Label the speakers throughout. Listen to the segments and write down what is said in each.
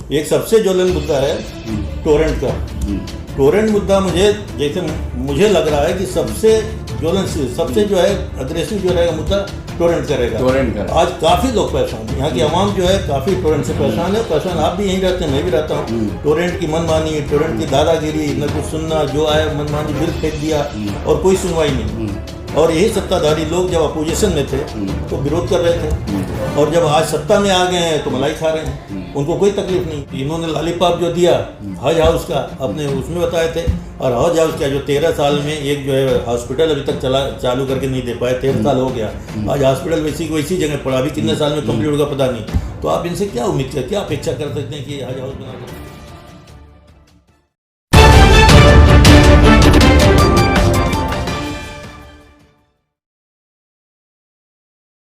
Speaker 1: एक सबसे ज्वलन मुद्दा है टोरेंट का। टोरेंट मुद्दा मुझे लग रहा है कि सबसे ज्वलनशील, सबसे जो है अग्रेसिव जो रहेगा मुद्दा टोरेंट करेगा। आज काफ़ी लोग परेशान हैं, यहाँ की आवाम जो है काफ़ी टोरेंट से परेशान है। परेशान आप भी यहीं रहते हैं, मैं भी रहता हूँ। टोरेंट की मनमानी, टोरेंट की दादागिरी, न कुछ सुनना, जो आए मनमानी बिल फेंक दिया और कोई सुनवाई नहीं। और यही सत्ताधारी लोग जब अपोजिशन में थे तो विरोध कर रहे थे, और जब आज सत्ता में आ गए हैं तो मलाई खा रहे हैं, उनको कोई तकलीफ नहीं। इन्होंने लॉलीपॉप जो दिया हज हाउस का अपने उसमें बताए थे, और हज हाउस क्या जो 13 साल में एक जो है हॉस्पिटल अभी तक चालू करके नहीं दे पाए। 13 साल हो गया, आज हॉस्पिटल वैसी जगह पड़ा, अभी कितने साल में कंप्लीट होगा पता नहीं। तो आप इनसे क्या उम्मीद कर, क्या अपेक्षा कर सकते हैं कि हज हाउस बना सकते हैं?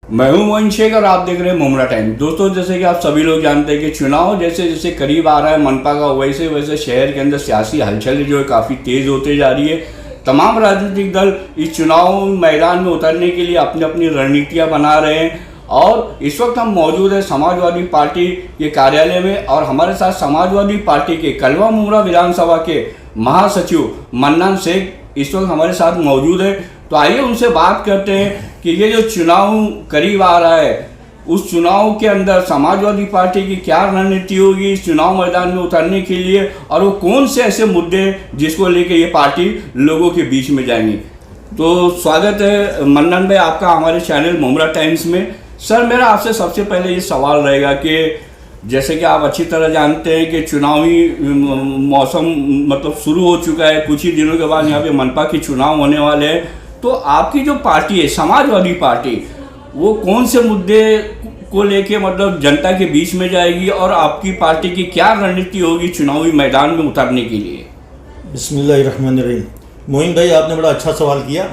Speaker 2: मैं हूं मोइन शेख और आप देख रहे हैं मुमरा टाइम। दोस्तों, जैसे कि आप सभी लोग जानते हैं कि चुनाव जैसे जैसे करीब आ रहा है मनपा का, वैसे वैसे शहर के अंदर सियासी हलचल जो है काफ़ी तेज़ होते जा रही है। तमाम राजनीतिक दल इस चुनाव मैदान में उतरने के लिए अपनी अपनी रणनीतियाँ बना रहे हैं। और इस वक्त हम मौजूद हैं समाजवादी पार्टी के कार्यालय में, और हमारे साथ समाजवादी पार्टी के कलवा मुमरा विधानसभा के महासचिव मन्नान शेख इस वक्त हमारे साथ मौजूद है। तो आइए उनसे बात करते हैं कि ये जो चुनाव करीब आ रहा है, उस चुनाव के अंदर समाजवादी पार्टी की क्या रणनीति होगी इस चुनाव मैदान में उतरने के लिए, और वो कौन से ऐसे मुद्दे जिसको लेके ये पार्टी लोगों के बीच में जाएंगी। तो स्वागत है मन्नान भाई आपका हमारे चैनल मुमरा टाइम्स में। सर, मेरा आपसे सबसे पहले ये सवाल रहेगा कि जैसे कि आप अच्छी तरह जानते हैं कि चुनावी मौसम मतलब शुरू हो चुका है, कुछ ही दिनों के बाद यहाँ पे मनपा के चुनाव होने वाले हैं। तो आपकी जो पार्टी है समाजवादी पार्टी, वो कौन से मुद्दे को लेके मतलब जनता के बीच में जाएगी, और आपकी पार्टी की क्या रणनीति होगी चुनावी मैदान में उतरने के लिए?
Speaker 1: बिस्मिल्लाहिर्रहमानिर्रहीम। मोइन भाई, आपने बड़ा अच्छा सवाल किया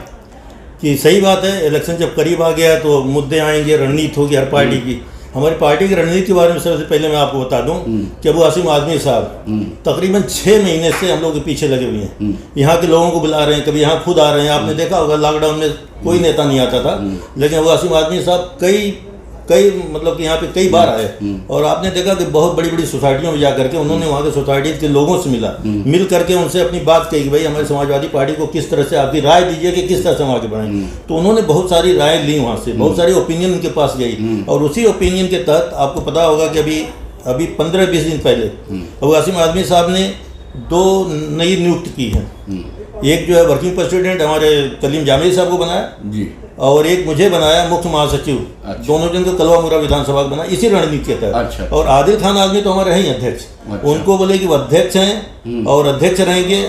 Speaker 1: कि सही बात है, इलेक्शन जब करीब आ गया तो मुद्दे आएंगे, रणनीति होगी हर पार्टी की। हमारी पार्टी की रणनीति के बारे में सबसे पहले मैं आपको बता दूं कि अबू आसिम आज़मी साहब तकरीबन 6 महीने से हम लोग के पीछे लगे हुए हैं। यहाँ के लोगों को बुला रहे हैं, कभी यहाँ खुद आ रहे हैं। आपने देखा होगा लॉकडाउन में कोई नेता नहीं आता था, लेकिन अबू आसिम आज़मी साहब कई मतलब कि यहाँ पे कई बार आए, और आपने देखा कि बहुत बड़ी बड़ी सोसाइटियों में जा करके उन्होंने वहाँ के सोसाइटी के लोगों से मिल करके उनसे अपनी बात कही कि भाई हमारी समाजवादी पार्टी को किस तरह से आपकी राय दीजिए कि किस तरह से हम आगे बढ़ाएं। तो उन्होंने बहुत सारी राय ली वहाँ से, बहुत सारी ओपिनियन उनके पास गई, और उसी ओपिनियन के तहत आपको पता होगा कि अभी 15-20 दिन पहले अबू आसिम आज़मी साहब ने 2 नई नियुक्त की हैं। एक जो है वर्किंग प्रेसिडेंट हमारे कलीम जामिल साहब को बनाया जी, और एक मुझे बनाया मुख्य महासचिव। अच्छा। दोनों जन को कलवा मुमरा विधानसभा को बनाया इसी रणनीति के तहत। अच्छा। और आदिल खान आज़मी तो हमारे हैं अध्यक्ष। अच्छा। उनको बोले कि वो अध्यक्ष हैं और अध्यक्ष रहेंगे,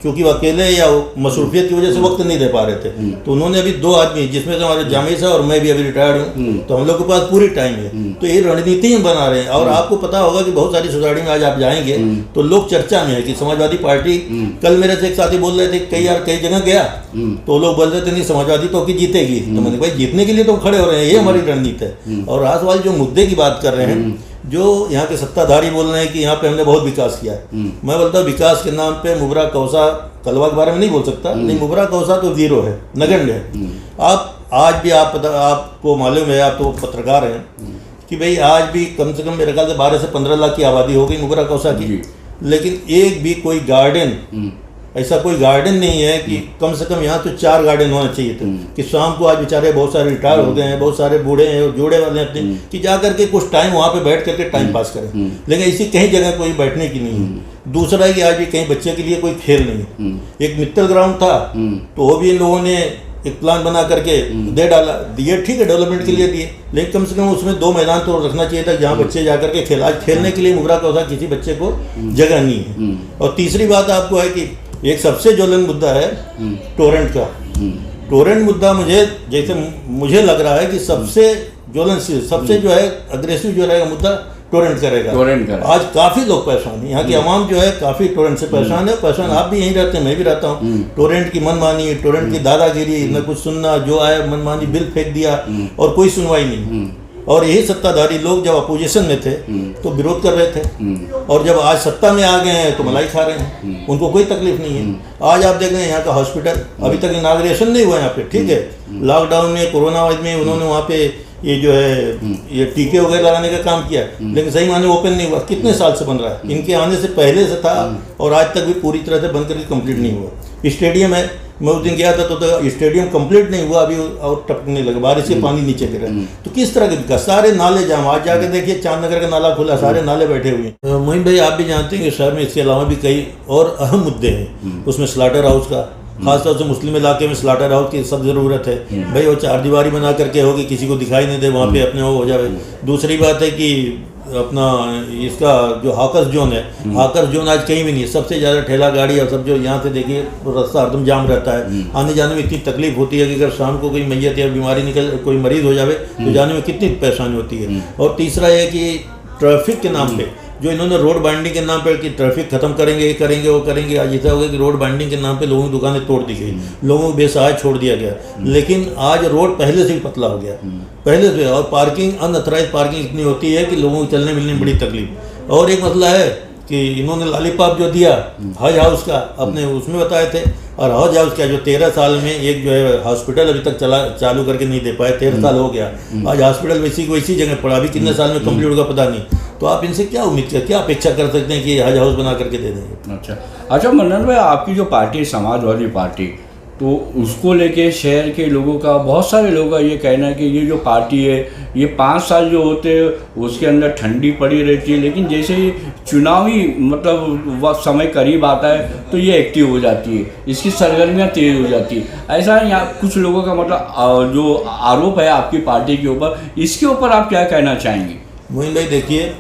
Speaker 1: क्योंकि वो अकेले या मसरूफियत की वजह से वक्त नहीं दे पा रहे थे, तो उन्होंने अभी 2 आदमी, जिसमें से हमारे जामिल साहब और मैं भी अभी रिटायर्ड हूँ, तो हम लोग के पास पूरी टाइम है। तो ये रणनीति हम बना रहे हैं। और आपको पता होगा कि बहुत सारी सोसाइटी में आज आप जाएंगे तो लोग चर्चा में है कि समाजवादी पार्टी, कल मेरे से एक साथी बोल रहे थे कई जगह गया तो लोग बोल रहे थे नहीं समाजवादी तो की जीतेगी। तो मैंने भाई जीतने के लिए तो खड़े हो रहे हैं, ये हमारी रणनीति है। और आज वाले जो मुद्दे की बात कर रहे हैं, जो यहाँ के सत्ताधारी बोल रहे हैं कि यहाँ पे हमने बहुत विकास किया है, मैं बोलता हूँ विकास के नाम पे मुबरा कौसा कलवा के बारे में नहीं बोल सकता, नहीं मुबरा कौसा तो 0 है, नगण्य है। आप आज भी आपको मालूम है, आप तो पत्रकार हैं, कि भाई आज भी कम से कम मेरे ख्याल से 12 से 15 लाख की आबादी हो गई मुबरा कौसा की, लेकिन एक भी कोई गार्डन, ऐसा कोई गार्डन नहीं है कि कम से कम यहाँ तो 4 गार्डन होना चाहिए थे, कि शाम को आज बेचारे बहुत सारे रिटायर हो गए हैं, बहुत सारे बूढ़े हैं जोड़े वाले हैं अपने, कि जा करके कुछ टाइम वहाँ पे बैठ करके टाइम पास करें, लेकिन ऐसी कहीं जगह कोई बैठने की नहीं है। दूसरा है कि आज भी कहीं बच्चे के लिए कोई खेल नहीं है। एक मित्तल ग्राउंड था तो वो भी इन लोगों ने एक प्लान बना करके दे डाला, दिए ठीक है डेवलपमेंट के लिए दिए, लेकिन कम से कम उसमें 2 मैदान तो रखना चाहिए था जहाँ बच्चे जा करके खेल। आज खेलने के लिए मुबरा कौसा किसी बच्चे को जगह नहीं है। और तीसरी बात आपको है कि एक सबसे ज्वलन मुद्दा है टोरेंट का। टोरेंट मुद्दा मुझे लग रहा है कि सबसे ज्वलनशील, सबसे जो है अग्रेसिव जो रहेगा मुद्दा टोरेंट करेगा। आज काफ़ी लोग परेशान हैं, यहाँ की आवाम जो है काफ़ी टोरेंट से परेशान है। परेशान आप भी यहीं रहते हैं, मैं भी रहता हूँ। टोरेंट की मनमानी, टोरेंट की दादागिरी, न कुछ सुनना, जो आए मनमानी बिल फेंक दिया और कोई सुनवाई नहीं। और यही सत्ताधारी लोग जब अपोजिशन में थे तो विरोध कर रहे थे, और जब आज सत्ता में आ गए हैं तो मलाई खा रहे हैं, उनको कोई तकलीफ नहीं है। आज आप देख रहे हैं यहाँ का हॉस्पिटल अभी तक इनाग्रेशन नहीं हुआ यहाँ पे, ठीक है। लॉकडाउन में, कोरोना में उन्होंने वहाँ पे ये जो है ये टीके वगैरह लगाने का काम किया, लेकिन सही माने ओपन नहीं हुआ। कितने साल से बन रहा है, इनके आने से पहले से था और आज तक भी पूरी तरह से बन करके कंप्लीट नहीं हुआ। स्टेडियम है, मैं उस दिन गया था तो स्टेडियम कंप्लीट नहीं हुआ अभी और टपकने लगा, बारिश से पानी नीचे गिरा। तो किस तरह के विकास, सारे नाले जाम। आज जाके देखिए चांदनगर का नाला खुला, सारे नाले बैठे हुए हैं। मोइन भाई आप भी जानते हैं कि शहर में इसके अलावा भी कई और अहम मुद्दे हैं। उसमें स्लाटर हाउस का, खासतौर से मुस्लिम इलाके में स्लाटर हाउस की सब ज़रूरत है भाई। वो चार दीवारी बना करके होगी, किसी को दिखाई नहीं दे, वहाँ पे अपने वो हो जाए। दूसरी बात है कि अपना इसका जो हाकर्स जोन है, हाकर्स जोन आज कहीं भी नहीं है। सबसे ज़्यादा ठेला गाड़ी और सब जो यहाँ से देखिए रास्ता हरदम जाम रहता है। आने जाने में इतनी तकलीफ होती है कि अगर शाम को कोई मैयत या बीमारी निकल कोई मरीज़ हो जावे तो जाने में कितनी परेशानी होती है। और तीसरा है कि ट्रैफिक के नाम पे जो इन्होंने रोड बाइंडिंग के नाम पर कि ट्रैफिक खत्म करेंगे, ये करेंगे, वो करेंगे, आज ऐसा हो गया कि रोड बाइंडिंग के नाम पे लोगों की दुकानें तोड़ दी गई, लोगों को बेसहाय छोड़ दिया गया। लेकिन आज रोड पहले से ही पतला हो गया, पहले से। और पार्किंग, अनअथराइज पार्किंग इतनी होती है कि लोगों को चलने मिलने में बड़ी तकलीफ। और एक मसला है कि इन्होंने लॉलीपॉप जो दिया हज हाउस का, अपने उसमें बताए थे। और हज हाउस का जो 13 साल में एक जो है हॉस्पिटल अभी तक चालू करके नहीं दे पाए, 13 साल हो गया। आज हॉस्पिटल वैसी की वैसी जगह पड़ा, अभी कितने साल में कंप्लीट होगा पता नहीं। तो आप इनसे क्या उम्मीद कर, क्या अपेक्षा कर सकते हैं कि हज हाउस बना करके दे देंगे?
Speaker 2: अच्छा मन्नन भाई, आपकी जो पार्टी है समाजवादी पार्टी, तो उसको लेके शहर के लोगों का, बहुत सारे लोगों का ये कहना है कि ये जो पार्टी है ये 5 साल जो होते हैं उसके अंदर ठंडी पड़ी रहती है, लेकिन जैसे ही चुनावी मतलब वक्त समय करीब आता है तो ये एक्टिव हो जाती है, इसकी सरगर्मियाँ तेज हो जाती है। ऐसा है यहाँ कुछ लोगों का मतलब जो आरोप है आपकी पार्टी के ऊपर, इसके ऊपर आप क्या कहना चाहेंगे?
Speaker 1: मोइन भाई देखिए,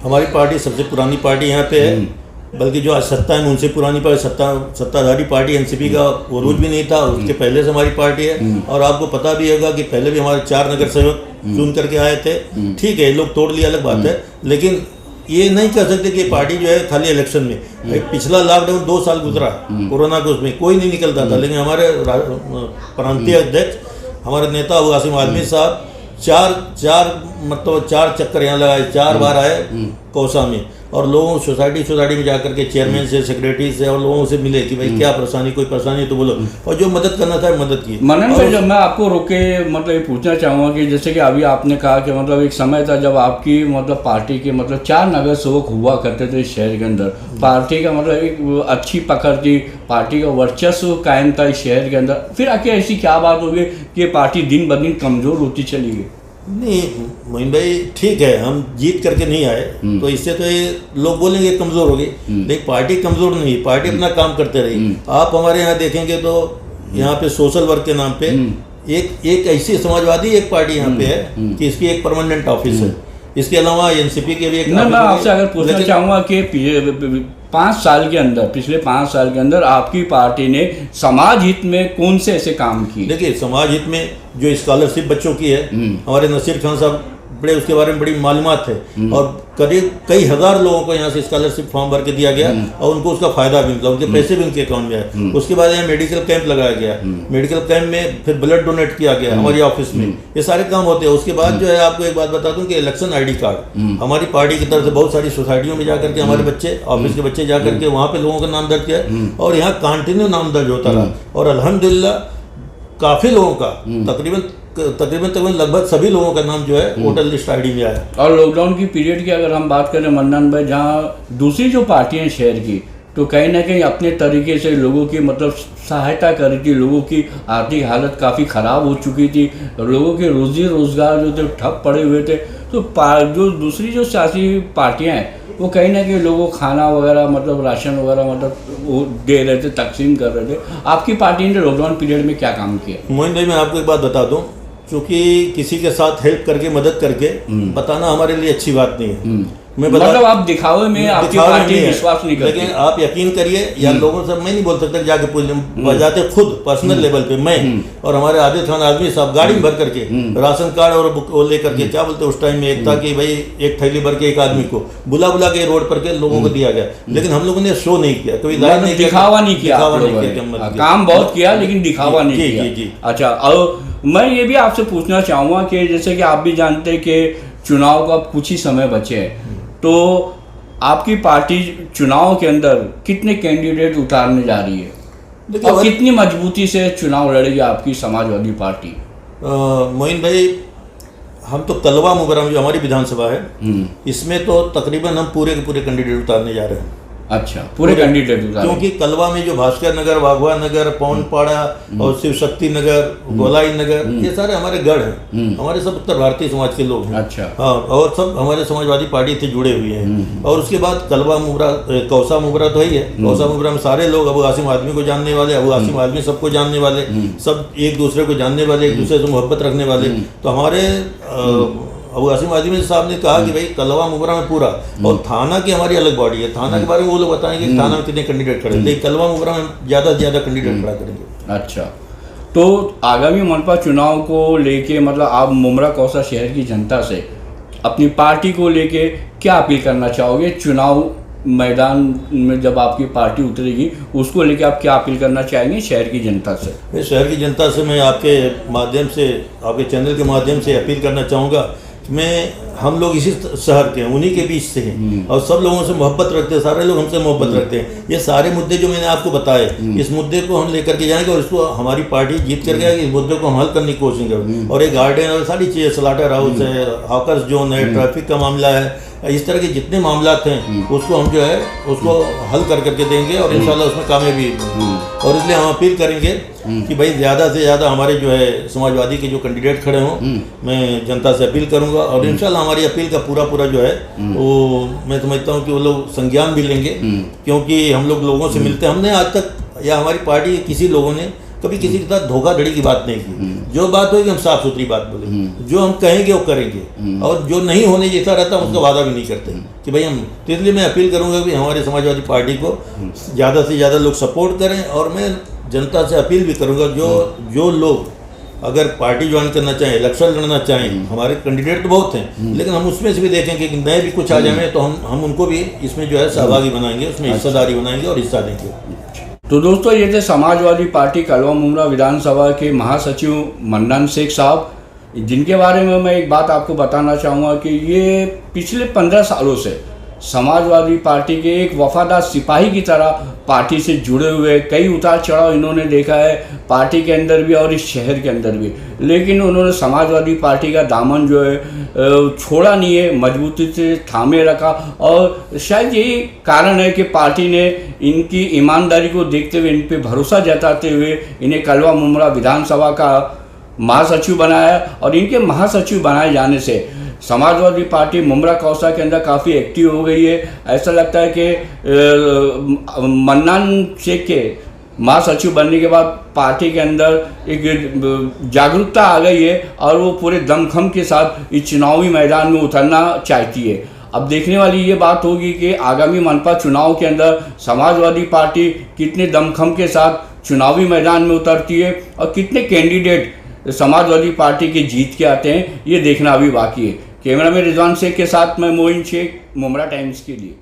Speaker 1: हमारी पार्टी सबसे पुरानी पार्टी यहाँ पे है, बल्कि जो आज सत्ता है उनसे पुरानी पार्टी, सत्ताधारी पार्टी एनसीपी का उरूज भी नहीं था, उसके पहले से हमारी पार्टी है। और आपको पता भी होगा कि पहले भी हमारे 4 नगर सेवक चुन करके आए थे। ठीक है, लोग तोड़ लिया अलग बात है, लेकिन ये नहीं कह सकते कि पार्टी जो है खाली इलेक्शन में। पिछला लॉकडाउन 2 साल गुजरा कोरोना के, उसमें कोई नहीं निकलता था, लेकिन हमारे प्रांतीय अध्यक्ष हमारे नेता आसिम आदमी साहब 4 चक्कर यहाँ लगाए, 4 बार आए कौसा में, और लोगों सोसाइटी में जाकर के चेयरमैन से, सेक्रेटरी से और लोगों से मिले कि भाई क्या परेशानी, कोई परेशानी तो बोलो, और जो मदद करना था मदद की।
Speaker 2: मनन भाई, जब मैं आपको रोके मतलब ये पूछना चाहूँगा कि जैसे कि अभी आपने कहा कि मतलब एक समय था जब आपकी मतलब पार्टी के मतलब 4 नगर सेवक हुआ करते थे शहर के अंदर, पार्टी का मतलब एक अच्छी पकड़ थी, पार्टी का वर्चस्व कायम था इस शहर के अंदर। फिर आके ऐसी क्या बात हो गई कि ये पार्टी दिन ब दिन कमज़ोर होती चली गई?
Speaker 1: नहीं मोइन भाई, ठीक है, हम जीत करके नहीं आए तो इससे तो ये लोग बोलेंगे कमज़ोर हो गई, लेकिन पार्टी कमज़ोर नहीं, पार्टी अपना काम करते रही। आप हमारे यहाँ देखेंगे तो यहाँ पे सोशल वर्क के नाम पे एक ऐसी समाजवादी एक पार्टी यहाँ पे है कि इसकी एक परमानेंट ऑफिस है। इसके अलावा एनसीपी के भी एक,
Speaker 2: मैं आपसे अगर पूछना चाहूँगा कि 5 साल के अंदर, पिछले 5 साल के अंदर आपकी पार्टी ने समाज हित में कौन से ऐसे काम किए?
Speaker 1: देखिए, समाज हित में जो स्कॉलरशिप बच्चों की है, हमारे नसीर खान साहब बड़े उसके बारे में बड़ी मालूमात है, और करीब कई हज़ार लोगों को यहाँ से स्कॉलरशिप फॉर्म भर के दिया गया और उनको उसका फायदा भी मिला, उनके पैसे भी उनके अकाउंट में आए। उसके बाद यहाँ मेडिकल कैंप लगाया गया, मेडिकल कैंप में फिर ब्लड डोनेट किया गया हमारी ऑफिस में, ये सारे काम होते हैं। उसके बाद जो है आपको एक बात बता दूं कि इलेक्शन ID कार्ड हमारी पार्टी की तरफ से बहुत सारी सोसाइटियों में जाकर के हमारे बच्चे, ऑफिस के बच्चे जाकर के वहाँ पे लोगों का नाम दर्ज किया, और यहाँ कंटिन्यू नाम दर्ज होता रहा, और अल्हम्दुलिल्लाह काफ़ी लोगों का तकरीबन लगभग सभी लोगों का नाम जो है वोटर लिस्ट ID में आया।
Speaker 2: और लॉकडाउन की पीरियड की अगर हम बात करें मन्नान भाई, जहाँ दूसरी जो पार्टियां शहर की तो कहीं ना कहीं अपने तरीके से लोगों की मतलब सहायता करी थी, लोगों की आर्थिक हालत काफ़ी ख़राब हो चुकी थी, लोगों के रोजी रोज़गार जो थे ठप पड़े हुए थे, तो जो दूसरी जो सियासी पार्टियां हैं वो कहीं ना कहीं लोगों को खाना वगैरह मतलब राशन वगैरह मतलब वो दे रहे थे, तकसीम कर रहे थे। आपकी पार्टी ने लॉकडाउन पीरियड में क्या काम किया?
Speaker 1: मोइन भाई, मैं आपको एक बात बता दूं, क्योंकि किसी के साथ हेल्प करके, मदद करके बताना हमारे लिए अच्छी बात नहीं है।
Speaker 2: मतलब आप दिखावे में आपकी पार्टी विश्वास नहीं करती,
Speaker 1: लेकिन आप यकीन करिए या लोगों से मैं नहीं बोल सकता जाके पूछ, बजाते खुद पर्सनल लेवल पे मैं और हमारे आदिल खान आदमी साहब गाड़ी में भर करके राशन कार्ड और वो लेकर के, क्या बोलते उस टाइम में एक था कि भाई एक थैली भर के एक आदमी को बुला के रोड पर के लोगों को दिया गया, लेकिन हम लोगों ने शो नहीं किया, कभी
Speaker 2: दिखावा नहीं किया, काम बहुत किया लेकिन दिखावा नहीं किया। अच्छा, और मैं ये भी आपसे पूछना चाहूँगा कि जैसे कि आप भी जानते हैं कि चुनाव का कुछ ही समय बचे हैं, तो आपकी पार्टी चुनाव के अंदर कितने कैंडिडेट उतारने जा रही है और कितनी मजबूती से चुनाव लड़ेगी आपकी समाजवादी पार्टी?
Speaker 1: मोइन भाई, हम तो कलवा मुगरम जो हमारी विधानसभा है, इसमें तो तकरीबन हम पूरे के पूरे कैंडिडेट उतारने जा रहे हैं।
Speaker 2: अच्छा, पूरे कैंडिडेट उतारे।
Speaker 1: क्योंकि कलवा में जो भास्कर नगर, वाघवा नगर, पौनपाड़ा और शिव शक्ति नगर, गोलाई नगर, ये सारे हमारे गढ़ हैं। हमारे सब उत्तर भारतीय समाज के लोग हैं।
Speaker 2: अच्छा।
Speaker 1: हाँ, और सब हमारे समाजवादी पार्टी से जुड़े हुए हैं। और उसके बाद कलवा मुबरा, कौसा मुबरा तो ही है। कौसा मुबरा में सारे लोग अबू आसिम आदमी को जानने वाले, अबू आसिम आदमी सबको जानने वाले, सब एक दूसरे को जानने वाले, एक दूसरे से मोहब्बत रखने वाले। तो हमारे अबू आसिम आदमी साहब ने कहा कि भाई कलवा मुबरा में पूरा, और थाना की हमारी अलग बॉडी है। थाना के बारे में वो लोग बताएंगे कि थाना में कितने कैंडिडेट खड़े, लेकिन कलवा मुबरा में ज़्यादा से ज़्यादा कैंडिडेट खड़ा करेंगे।
Speaker 2: अच्छा, तो आगामी मनपा चुनाव को लेके मतलब आप मुमरा कौसा शहर की जनता से अपनी पार्टी को लेके क्या अपील करना चाहोगे? चुनाव मैदान में जब आपकी पार्टी उतरेगी उसको लेके आप क्या अपील करना चाहेंगे शहर की जनता से?
Speaker 1: शहर की जनता से मैं आपके माध्यम से, आपके चैनल के माध्यम से अपील करना चाहूँगा। हम लोग इसी शहर के हैं, उन्हीं के बीच से हैं, और सब लोगों से मोहब्बत रखते हैं। सारे लोग हमसे मोहब्बत रखते हैं। ये सारे मुद्दे जो मैंने आपको बताए, इस मुद्दे को हम लेकर के जाएंगे और इसको हमारी पार्टी जीत कर गया। इस मुद्दे को हम हल करने की कोशिश करेंगे। और एक गार्डन और सारी चीज़ें, स्लाटर हाउस है, हॉकर्स जोन है, ट्रैफिक का मामला है, इस तरह के जितने मामला हैं उसको हम जो है उसको हल कर करके देंगे और इंशाल्लाह उसमें कामयाबी। और इसलिए हम अपील करेंगे कि भाई ज़्यादा से ज़्यादा हमारे जो है समाजवादी के जो कैंडिडेट खड़े हों, मैं जनता से अपील करूंगा। और इंशाल्लाह हमारी अपील का पूरा जो है वो मैं समझता हूँ कि वो लोग संज्ञान भी लेंगे, क्योंकि हम लोगों से मिलते हैं। हमने आज तक या हमारी पार्टी किसी लोगों ने कभी किसी के साथ धोखाधड़ी की बात नहीं की। जो बात होगी हम साफ सुथरी बात बोलेंगे, जो हम कहेंगे वो करेंगे, और जो नहीं होने जैसा रहता है उसका वादा भी नहीं करते कि भाई हम। तो इसलिए मैं अपील करूंगा कि हमारे समाजवादी पार्टी को ज़्यादा से ज़्यादा लोग सपोर्ट करें। और मैं जनता से अपील भी करूंगा, जो लोग अगर पार्टी ज्वाइन करना चाहें, इलेक्शन लड़ना चाहें, हमारे कैंडिडेट तो बहुत हैं, लेकिन हम उसमें से भी देखेंगे कि नए भी कुछ आ जाएंगे तो हम उनको भी इसमें जो है सहभागी बनाएंगे, उसमें हिस्सेदारी बनाएंगे और हिस्सा देंगे।
Speaker 2: तो दोस्तों, ये थे समाजवादी पार्टी कलवा मुमरा विधानसभा के महासचिव मन्नान शेख साहब, जिनके बारे में मैं एक बात आपको बताना चाहूँगा कि ये पिछले 15 सालों से समाजवादी पार्टी के एक वफादार सिपाही की तरह पार्टी से जुड़े हुए, कई उतार चढ़ाव इन्होंने देखा है पार्टी के अंदर भी और इस शहर के अंदर भी, लेकिन उन्होंने समाजवादी पार्टी का दामन जो है छोड़ा नहीं है, मजबूती से थामे रखा। और शायद यही कारण है कि पार्टी ने इनकी ईमानदारी को देखते हुए, इन पर भरोसा जताते हुए इन्हें कलवा मुमरा विधानसभा का महासचिव बनाया। और इनके महासचिव बनाए जाने से समाजवादी पार्टी मुमरा कौसा के अंदर काफ़ी एक्टिव हो गई है। ऐसा लगता है कि मन्नान शेख के महासचिव बनने के बाद पार्टी के अंदर एक जागरूकता आ गई है और वो पूरे दमखम के साथ इस चुनावी मैदान में उतरना चाहती है। अब देखने वाली ये बात होगी कि आगामी मनपा चुनाव के अंदर समाजवादी पार्टी कितने दमखम के साथ चुनावी मैदान में उतरती है और कितने कैंडिडेट समाजवादी पार्टी के जीत के आते हैं, ये देखना अभी बाकी है। कैमरा में रिजवान शेख के साथ मैं मोइन शेख, मुमरा टाइम्स के लिए।